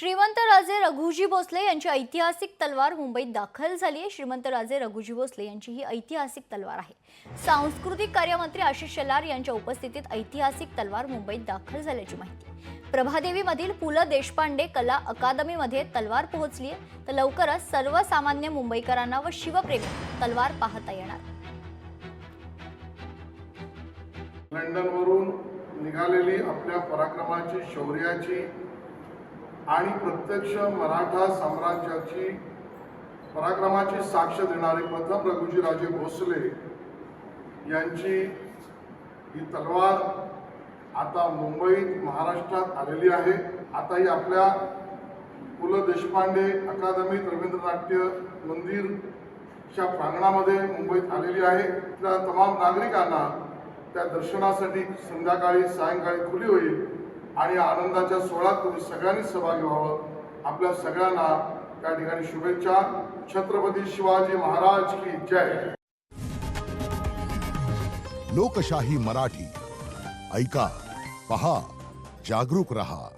श्रीमंतराजे रघुजी भोसले यांची ऐतिहासिक तलवार मुंबईत दाखल झाली आहे। श्रीमंतराजे रघुजी भोसले यांची ही ऐतिहासिक तलवार आहे। सांस्कृतिक कार्यमंत्री आशिष शेलार यांच्या उपस्थितीत ऐतिहासिक तलवार मुंबईत दाखल झाल्याची माहिती। प्रभादेवी मधील पु ल देशपांडे कला अकादमी मध्ये तलवार पोहोचली आहे, तर लवकरच सर्वसामान्य मुंबईकरांना व शिवप्रेमी तलवार पाहता येणार। लंडनवरून निघालेली आपल्या पराक्रमाची, शौर्याची आणि प्रत्यक्ष मराठा साम्राज्याची पराक्रमाची साक्ष देणारे प्रथम रघुजीराजे भोसले यांची ही तलवार आता मुंबईत, महाराष्ट्रात आलेली आहे। आता ही आपल्या पु ल देशपांडे अकादमीत रवींद्रनाट्य मंदिरच्या प्रांगणामध्ये मुंबईत आलेली आहे। त्या तमाम नागरिकांना त्या दर्शनासाठी संध्याकाळी, सायंकाळी खुली होईल आणि आनंदाच्या सोहळ्यात तुम्ही सगळ्यांनी सहभागी व्हावं। आपल्या सगळ्यांना त्या ठिकाणी शुभेच्छा। छत्रपती शिवाजी महाराज की जय। लोकशाही मराठी ऐका, पहा, जागरूक रहा।